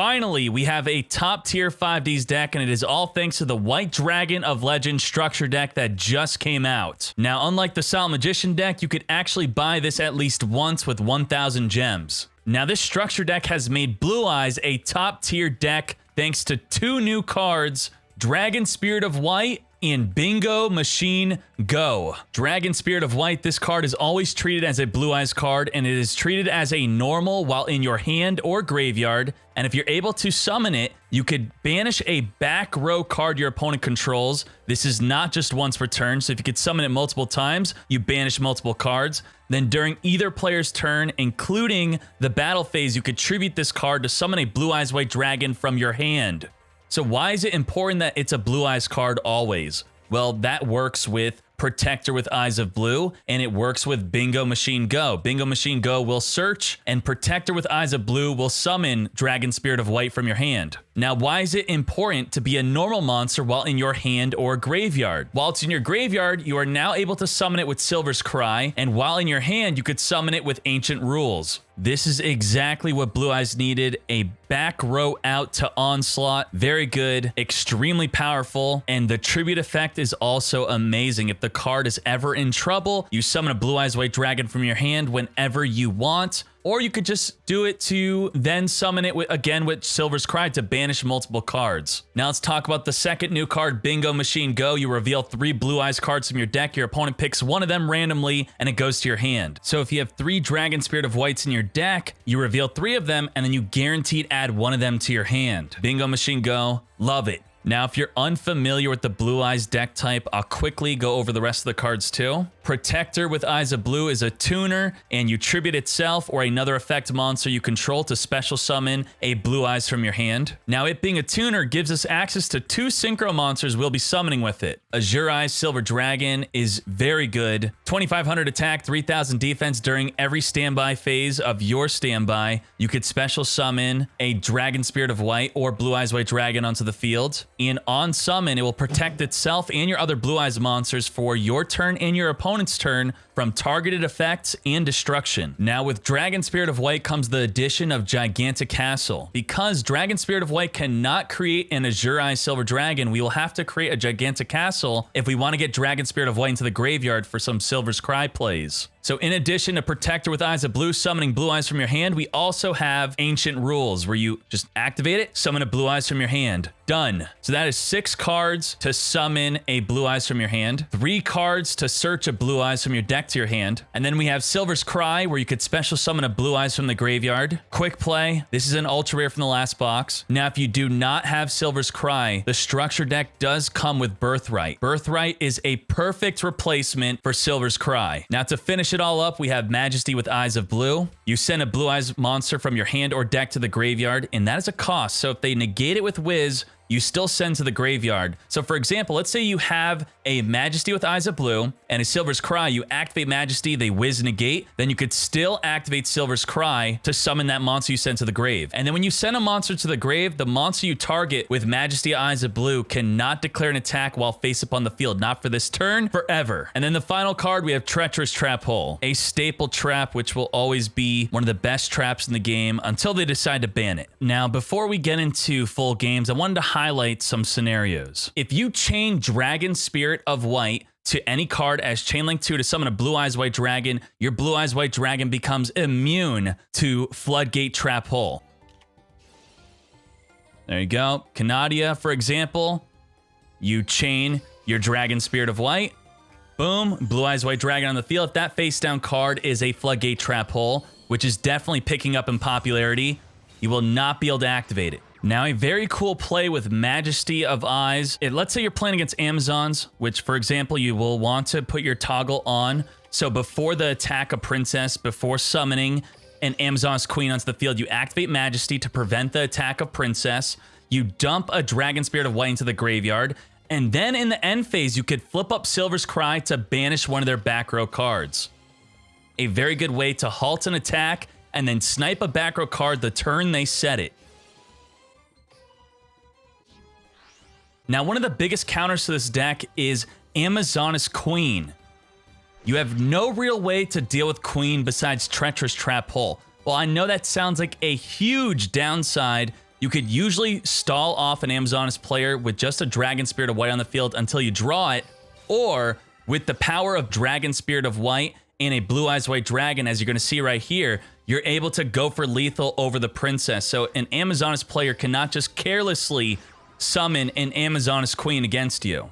finally, we have a top tier 5D's deck, and it is all thanks to the White Dragon of Legend structure deck that just came out. Now, unlike the Silent Magician deck, you could actually buy this at least once with 1,000 gems. Now, this structure deck has made Blue Eyes a top tier deck thanks to 2 new cards, Dragon Spirit of White and Bingo Machine Go. Dragon Spirit of White, this card is always treated as a Blue Eyes card, and it is treated as a normal while in your hand or graveyard, and if you're able to summon it, you could banish a back row card your opponent controls. This is not just once per turn, so if you could summon it multiple times, you banish multiple cards. Then during either player's turn, including the battle phase, you could tribute this card to summon a Blue Eyes White Dragon from your hand. So why is it important that it's a Blue Eyes card always? Well, that works with Protector with Eyes of Blue, and it works with Bingo Machine Go. Bingo Machine Go will search, and Protector with Eyes of Blue will summon Dragon Spirit of White from your hand. Now, why is it important to be a normal monster while in your hand or graveyard? While it's in your graveyard, you are now able to summon it with Silver's Cry, and while in your hand, you could summon it with Ancient Rules. This is exactly what Blue Eyes needed, a back row out to Onslaught. Very good, extremely powerful, and the tribute effect is also amazing. If the card is ever in trouble, you summon a Blue Eyes White Dragon from your hand whenever you want. Or you could just do it to then summon it again with Silver's Cry to banish multiple cards. Now let's talk about the second new card, Bingo Machine Go. You reveal 3 Blue Eyes cards from your deck. Your opponent picks one of them randomly, and it goes to your hand. So if you have 3 Dragon Spirit of Whites in your deck, you reveal 3 of them, and then you guaranteed add one of them to your hand. Bingo Machine Go, love it. Now, if you're unfamiliar with the Blue Eyes deck type, I'll quickly go over the rest of the cards too. Protector with Eyes of Blue is a tuner, and you tribute itself or another effect monster you control to special summon a Blue Eyes from your hand. Now, it being a tuner gives us access to 2 synchro monsters we'll be summoning with it. Azure Eyes Silver Dragon is very good. 2,500 attack, 3,000 defense during every standby phase of your standby. You could special summon a Dragon Spirit of White or Blue Eyes White Dragon onto the field. And on summon, it will protect itself and your other Blue Eyes monsters for your turn and your opponent's turn from targeted effects and destruction. Now, with Dragon Spirit of White comes the addition of Gigantic Castle. Because Dragon Spirit of White cannot create an Azure Eyes Silver Dragon, we will have to create a Gigantic Castle if we want to get Dragon Spirit of White into the graveyard for some Silver's Cry plays. So in addition to Protector with Eyes of Blue summoning Blue Eyes from your hand, we also have Ancient Rules, where you just activate it, summon a Blue Eyes from your hand. Done. So that is 6 cards to summon a Blue Eyes from your hand, 3 cards to search a Blue Eyes from your deck to your hand, and then we have Silver's Cry, where you could special summon a Blue Eyes from the graveyard. Quick Play. This is an ultra rare from the last box. Now, if you do not have Silver's Cry, the structure deck does come with Birthright. Birthright is a perfect replacement for Silver's Cry. Now, to finish it all up, we have Majesty with Eyes of Blue. You send a Blue Eyes monster from your hand or deck to the graveyard, and that is a cost. So if they negate it with Wiz, you still send to the graveyard. So for example, let's say you have a Majesty with Eyes of Blue and a Silver's Cry. You activate Majesty, they whiz negate, then you could still activate Silver's Cry to summon that monster you sent to the grave. And then when you send a monster to the grave, the monster you target with Majesty Eyes of Blue cannot declare an attack while face up on the field. Not for this turn, forever. And then the final card, we have Treacherous Trap Hole, a staple trap which will always be one of the best traps in the game until they decide to ban it. Now, before we get into full games, I wanted to highlight some scenarios. If you chain Dragon Spirit of White to any card as Chainlink 2 to summon a Blue Eyes White Dragon, your Blue Eyes White Dragon becomes immune to Floodgate Trap Hole. There you go. Canadia, for example, you chain your Dragon Spirit of White. Boom, Blue Eyes White Dragon on the field. If that face down card is a Floodgate Trap Hole, which is definitely picking up in popularity, you will not be able to activate it. Now, a very cool play with Majesty of Eyes. Let's say you're playing against Amazons, which, for example, you will want to put your toggle on. So before the attack of Princess, before summoning an Amazon's Queen onto the field, you activate Majesty to prevent the attack of Princess. You dump a Dragon Spirit of White into the graveyard. And then in the end phase, you could flip up Silver's Cry to banish one of their back row cards. A very good way to halt an attack and then snipe a back row card the turn they set it. Now, one of the biggest counters to this deck is Amazoness Queen. You have no real way to deal with Queen besides Treacherous Trap Hole. Well, I know that sounds like a huge downside You could usually stall off an Amazoness player with just a Dragon Spirit of White on the field until you draw it, or with the power of Dragon Spirit of White and a Blue Eyes White Dragon, as you're going to see right here, you're able to go for lethal over the Princess. So an Amazoness player cannot just carelessly summon an Amazoness Queen against you.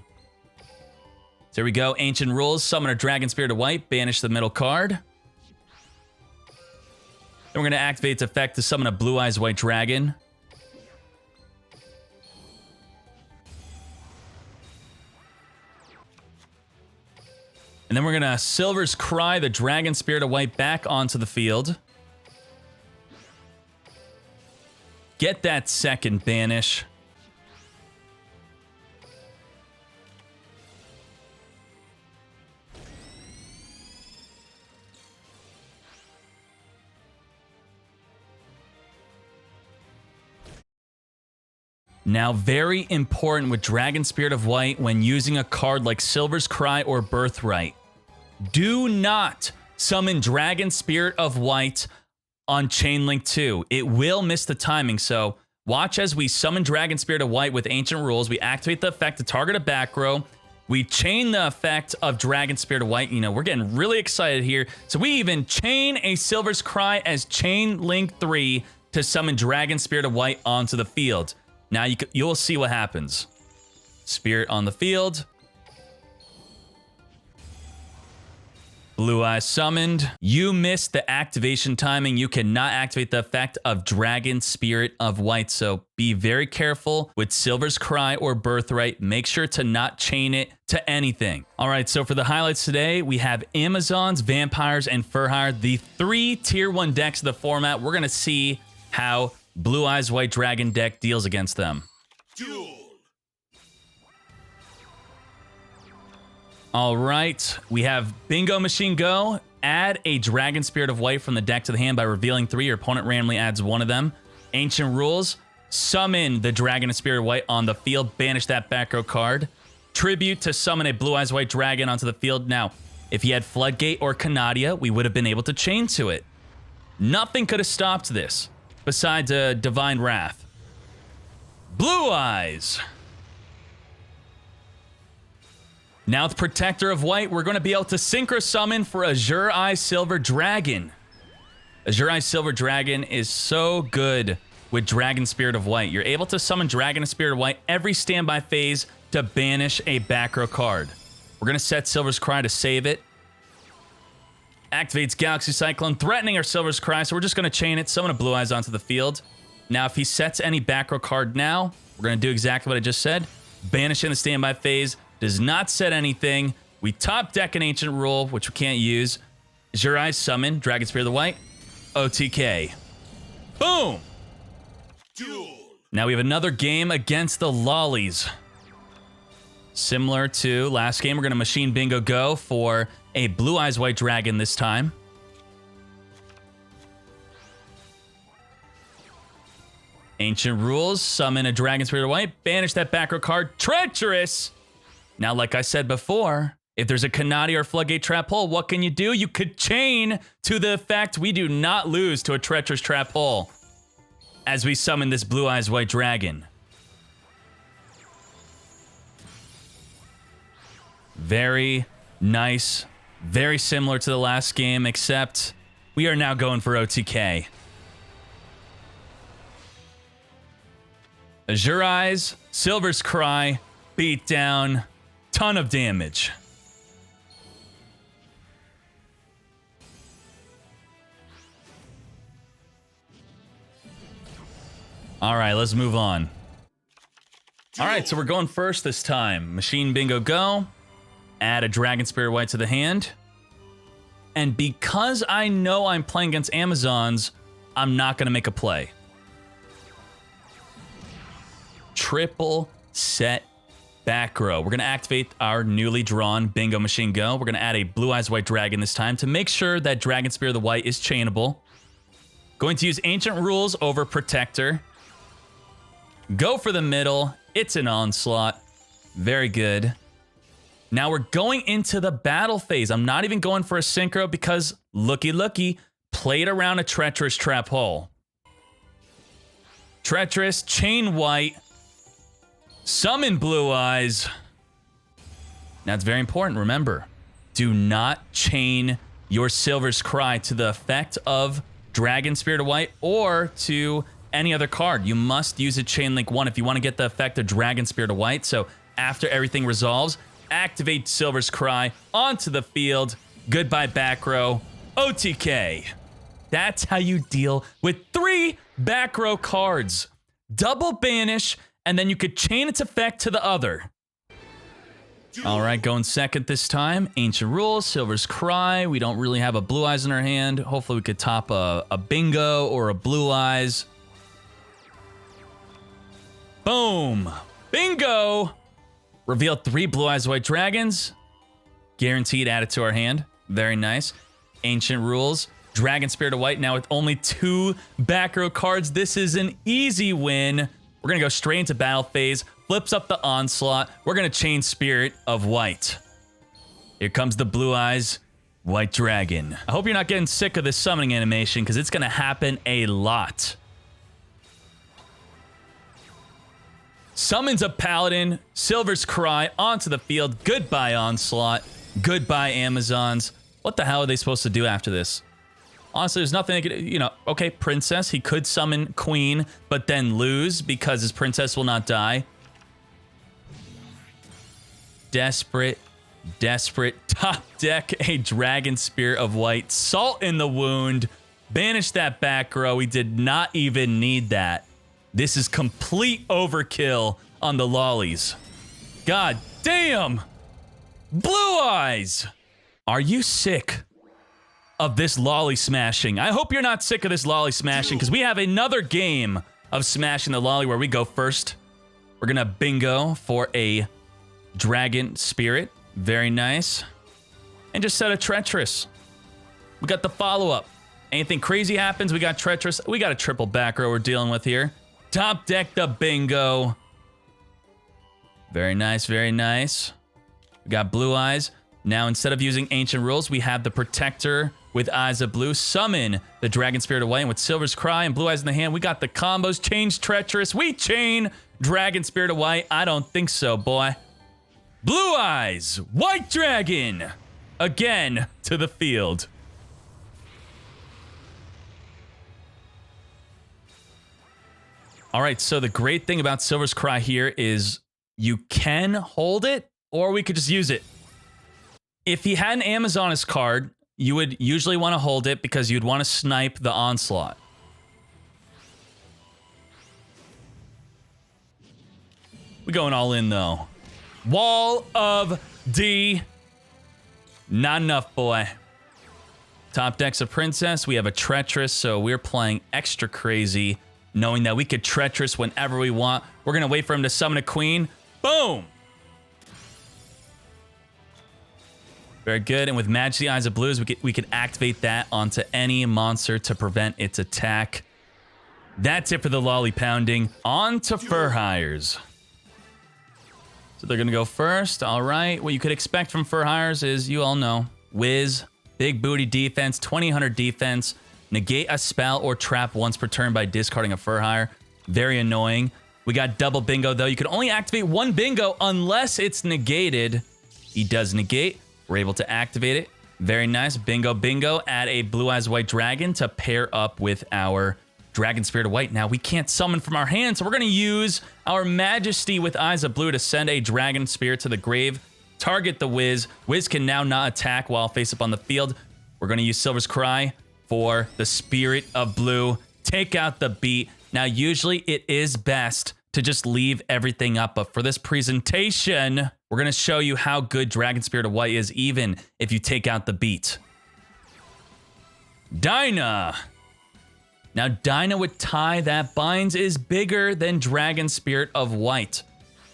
So here we go. Ancient Rules. Summon a Dragon Spirit of White. Banish the middle card. Then we're going to activate its effect to summon a Blue Eyes White Dragon. And then we're going to Silver's Cry the Dragon Spirit of White back onto the field. Get that second banish. Now, very important with Dragon Spirit of White when using a card like Silver's Cry or Birthright. Do not summon Dragon Spirit of White on Chain Link 2. It will miss the timing, so watch as we summon Dragon Spirit of White with Ancient Rules. We activate the effect to target a back row. We chain the effect of Dragon Spirit of White. You know, we're getting really excited here. So we even chain a Silver's Cry as Chain Link 3 to summon Dragon Spirit of White onto the field. Now you'll see what happens. Spirit on the field. Blue Eyes summoned. You missed the activation timing. You cannot activate the effect of Dragon Spirit of White. So be very careful with Silver's Cry or Birthright. Make sure to not chain it to anything. All right, so for the highlights today, we have Amazons, Vampires, and Furhire, the 3 Tier 1 decks of the format. We're going to see how Blue Eyes White Dragon deck deals against them. Duel. All right, we have Bingo Machine Go. Add a Dragon Spirit of White from the deck to the hand by revealing 3. Your opponent randomly adds 1 of them. Ancient Rules. Summon the Dragon Spirit of White on the field. Banish that back row card. Tribute to summon a Blue Eyes White Dragon onto the field. Now, if he had Floodgate or Canadia, we would have been able to chain to it. Nothing could have stopped this besides a Divine Wrath. Blue Eyes. Now with Protector of White, we're going to be able to Synchro Summon for Azure Eye Silver Dragon. Azure Eye Silver Dragon is so good with Dragon Spirit of White. You're able to summon Dragon Spirit of White every standby phase to banish a back row card. We're going to set Silver's Cry to save it. Activates Galaxy Cyclone, threatening our Silver's Cry, so we're just going to chain it, summon a Blue Eyes onto the field. Now, if he sets any back row card now, we're going to do exactly what I just said. Banish in the standby phase. Does not set anything. We top deck an Ancient Rule, which we can't use. Azure Eyes summon, Dragon Spirit of the White, OTK. Boom! Duel. Now we have another game against the Lollies. Similar to last game, we're going to Machine Bingo Go for a Blue Eyes White Dragon this time. Ancient Rules, summon a Dragon Spirit of White, banish that back row card, Treacherous! Now, like I said before, if there's a Canadia or Floodgate Trap Hole, what can you do? You could chain to the effect we do not lose to a Treacherous Trap Hole as we summon this Blue Eyes White Dragon. Very nice. Very similar to the last game, except we are now going for OTK. Azure Eyes, Silver's Cry, beat down. Ton of damage. All right, let's move on. All right, so we're going first this time. Machine Bingo Go. Add a Dragon Spirit White to the hand. And because I know I'm playing against Amazons, I'm not going to make a play. Triple set back row. We're going to activate our newly drawn Bingo Machine Go. We're going to add a Blue Eyes White Dragon this time to make sure that Dragon Spirit of the White is chainable. Going to use Ancient Rules over Protector. Go for the middle. It's an Onslaught. Very good. Now we're going into the battle phase. I'm not even going for a Synchro because, looky, played around a Treacherous Trap Hole. Treacherous, chain white, summon blue eyes. Now it's very important, remember, do not chain your Silver's Cry to the effect of Dragon Spirit of White or to any other card. You must use a chain link 1 if you want to get the effect of Dragon Spirit of White. So after everything resolves, activate Silver's Cry onto the field. Goodbye back row. OTK. That's how you deal with 3 back row cards. Double banish, and then you could chain its effect to the other. All right, going second this time. Ancient Rules, Silver's Cry. We don't really have a Blue Eyes in our hand. Hopefully we could top a Bingo or a Blue Eyes. Boom. Bingo. Reveal 3 Blue Eyes White Dragons. Guaranteed add it to our hand. Very nice. Ancient Rules. Dragon Spirit of White. Now with only 2 back row cards, this is an easy win. We're going to go straight into battle phase. Flips up the Onslaught. We're going to chain Spirit of White. Here comes the Blue Eyes White Dragon. I hope you're not getting sick of this summoning animation because it's going to happen a lot. Summons a Paladin. Silver's Cry onto the field. Goodbye Onslaught. Goodbye Amazons. What the hell are they supposed to do after this? Honestly, there's nothing they could, okay, Princess. He could summon Queen, but then lose because his Princess will not die. Desperate. Top deck a Dragon Spirit of White. Salt in the wound. Banish that back row. We did not even need that. This is complete overkill on the lollies. God damn. Blue Eyes. Are you sick of this lolly smashing? I hope you're not sick of this lolly smashing because we have another game of smashing the lolly where we go first. We're going to bingo for a Dragon Spirit. Very nice. And just set a Treacherous. We got the follow-up. Anything crazy happens, we got Treacherous. We got a triple back row we're dealing with here. Top deck the bingo. Very nice, very nice. We got Blue Eyes. Now, instead of using Ancient Rules, we have the Protector with Eyes of Blue. Summon the Dragon Spirit of White. And with Silver's Cry and Blue Eyes in the hand, we got the combos. Change Treacherous. We chain Dragon Spirit of White. I don't think so, boy. Blue Eyes, White Dragon, again to the field. All right, so the great thing about Silver's Cry here is you can hold it, or we could just use it. If he had an Amazoness card, you would usually want to hold it because you'd want to snipe the Onslaught. We're going all in, though. Wall of D. Not enough, boy. Top deck's a Princess. We have a Treacherous, so we're playing extra crazy, knowing that we could Treacherous whenever we want. We're going to wait for him to summon a Queen. Boom! Very good. And with Majesty Eyes of Blues, we could activate that onto any monster to prevent its attack. That's it for the lolly pounding. On to Fur Hires. So they're going to go first. All right. What you could expect from Fur Hires is, you all know, Wiz, big booty defense, 2000 defense, negate a spell or trap once per turn by discarding a Fur Hire. Very annoying. We got double bingo, though. You can only activate 1 bingo unless it's negated. He does negate. We're able to activate it. Very nice. Bingo, bingo. Add a Blue Eyes White Dragon to pair up with our Dragon Spirit of White. Now, we can't summon from our hand, so we're going to use our Majesty with Eyes of Blue to send a Dragon Spirit to the grave. Target the Wiz. Wiz can now not attack while face up on the field. We're going to use Silver's Cry for the Spirit of Blue. Take out the beat. Now, usually it is best to just leave everything up, but for this presentation, we're going to show you how good Dragon Spirit of White is, even if you take out the beat. Dinah. Now, Dinah with Tie That Binds is bigger than Dragon Spirit of White,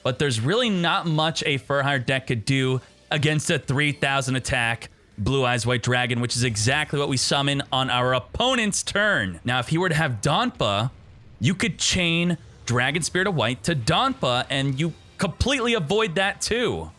but there's really not much a Fur Hire deck could do against a 3000 attack Blue Eyes White Dragon, which is exactly what we summon on our opponent's turn. Now, if he were to have Donpa, you could chain Dragon Spirit of White to Donpa, and you completely avoid that too.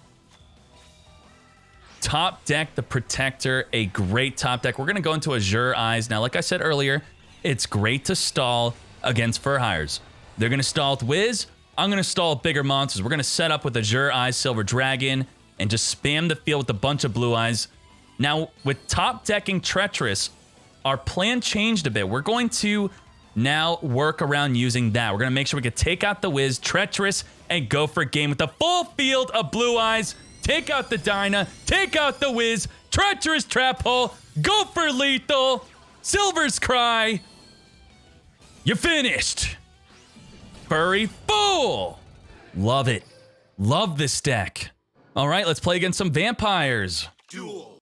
Top deck the Protector, a great top deck. We're going to go into Azure Eyes. Now, like I said earlier, it's great to stall against Fur Hires. They're going to stall with Wiz. I'm going to stall with bigger monsters. We're going to set up with Azure Eyes, Silver Dragon, and just spam the field with a bunch of Blue Eyes. Now, with top decking Treacherous, our plan changed a bit. We're going to now work around using that. We're going to make sure we can take out the Wiz, Treacherous, and go for a game with a full field of Blue Eyes. Take out the Dyna, take out the Wiz, Treacherous Trap Hole, go for lethal, Silver's Cry. You're finished. Furry Fool. Love it. Love this deck. All right, let's play against some vampires. Duel.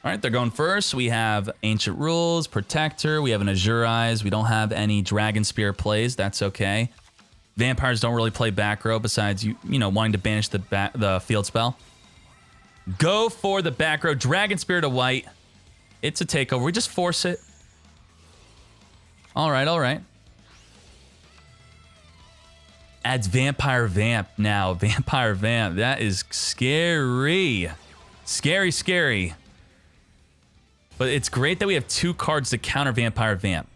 All right, they're going first. We have Ancient Rules, Protector. We have an Azure Eyes. We don't have any Dragon Spear plays. That's okay. Vampires don't really play back row besides you know, wanting to banish the field spell. Go for the back row. Dragon Spear to white. It's a takeover. We just force it. All right, all right. Adds Vampire Vamp now. Vampire Vamp. That is scary. Scary, scary. But it's great that we have 2 cards to counter Vampire Vamp.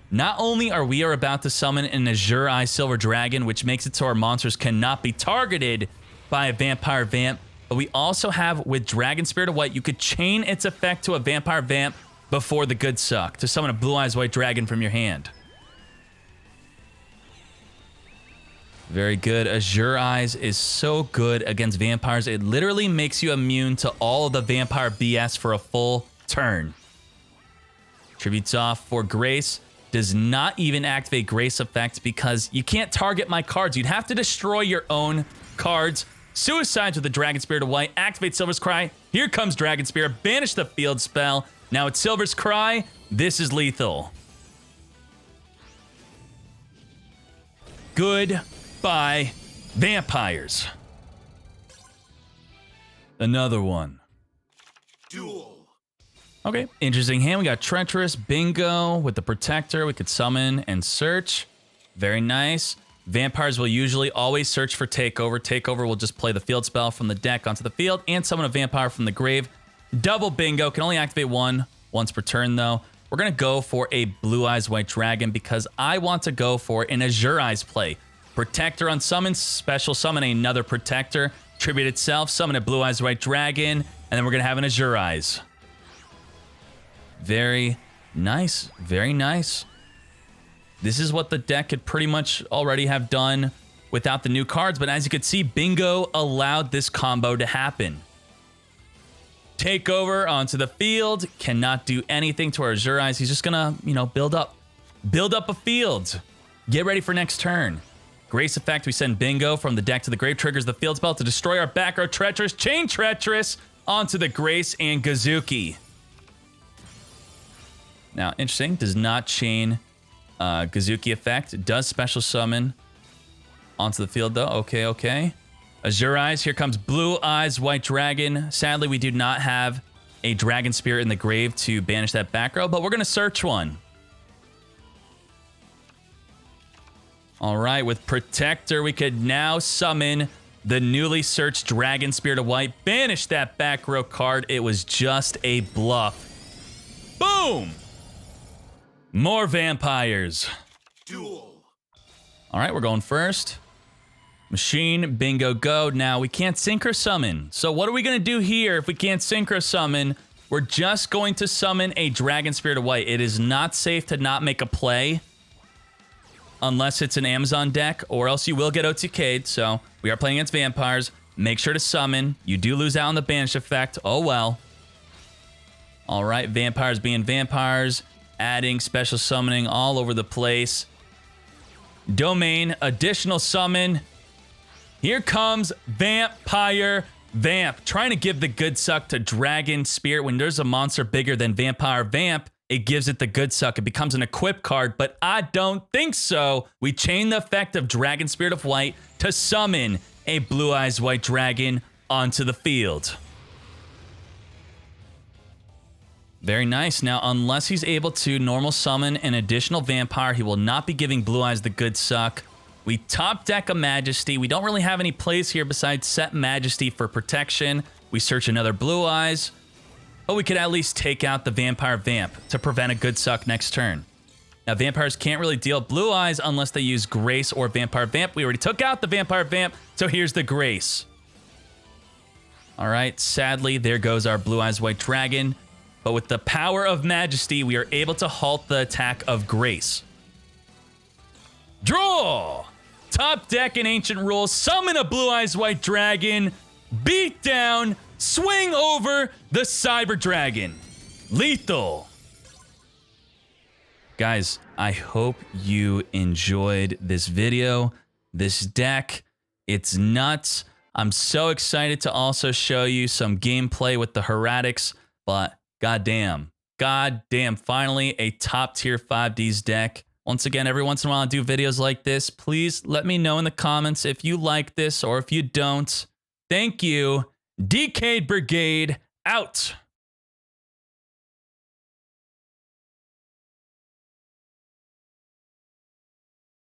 Not only are we about to summon an Azure Eye Silver Dragon, which makes it so our monsters cannot be targeted by a Vampire Vamp, but we also have, with Dragon Spear to white, you could chain its effect to a Vampire Vamp before the good suck to summon a Blue Eyes White Dragon from your hand. Very good. Azure Eyes is so good against vampires. It literally makes you immune to all of the vampire BS for a full turn. Tributes off for Grace. Does not even activate Grace effect because you can't target my cards. You'd have to destroy your own cards. Suicides with the Dragon Spear to white. Activate Silver's Cry. Here comes Dragon Spear. Banish the field spell. Now it's Silver's Cry. This is lethal. Goodbye, vampires. Another one. Duel. Okay, interesting hand. We got Treacherous, Bingo with the Protector. We could summon and search. Very nice. Vampires will usually always search for Takeover. Takeover will just play the field spell from the deck onto the field and summon a vampire from the grave. Double Bingo. Can only activate once per turn, though. We're going to go for a Blue Eyes White Dragon because I want to go for an Azure Eyes play. Protector on summon, special summon another Protector. Tribute itself, summon a Blue Eyes White Dragon, and then we're going to have an Azure Eyes. Very nice. Very nice. This is what the deck could pretty much already have done without the new cards, but as you can see, Bingo allowed this combo to happen. Takeover onto the field. Cannot do anything to our Azure Eyes. He's just gonna, build up a field. Get ready for next turn. Grace effect, we send Bingo from the deck to the grave, triggers the field spell to destroy our back row Treacherous, chain Treacherous onto the Grace and Gazuki. Now, interesting, does not chain Gazuki effect. Does special summon onto the field, though. Okay. Azure Eyes, here comes Blue Eyes White Dragon. Sadly, we do not have a Dragon Spirit in the grave to banish that back row, but we're going to search one. All right, with Protector, we could now summon the newly searched Dragon Spirit of White. Banish that back row card. It was just a bluff. Boom! More vampires. Duel. All right, we're going first. Machine, Bingo, go. Now, we can't Synchro Summon. So what are we going to do here if we can't Synchro Summon? We're just going to summon a Dragon Spirit of White. It is not safe to not make a play unless it's an Amazon deck, or else you will get Dkayed. So we are playing against vampires. Make sure to summon. You do lose out on the banish effect. Oh, well. All right, vampires being vampires. Adding special summoning all over the place. Domain, additional summon. Here comes Vampire Vamp. Trying to give the good suck to Dragon Spirit. When there's a monster bigger than Vampire Vamp, it gives it the good suck. It becomes an equip card, but I don't think so. We chain the effect of Dragon Spirit of White to summon a Blue Eyes White Dragon onto the field. Very nice. Now, unless he's able to normal summon an additional vampire, he will not be giving Blue Eyes the good suck. We top deck a Majesty. We don't really have any plays here besides set Majesty for protection. We search another Blue Eyes. But we could at least take out the Vampire Vamp to prevent a good suck next turn. Now, vampires can't really deal Blue Eyes unless they use Grace or Vampire Vamp. We already took out the Vampire Vamp, so here's the Grace. All right, sadly, there goes our Blue Eyes White Dragon. But with the power of Majesty, we are able to halt the attack of Grace. Draw! Top deck in Ancient Rules, summon a Blue Eyes White Dragon, beat down, swing over the Cyber Dragon. Lethal. Guys, I hope you enjoyed this video. This deck, it's nuts. I'm so excited to also show you some gameplay with the Heretics, but goddamn, finally a top tier 5D's deck. Once again, every once in a while I do videos like this. Please let me know in the comments if you like this or if you don't. Thank you. Dkayed Brigade out.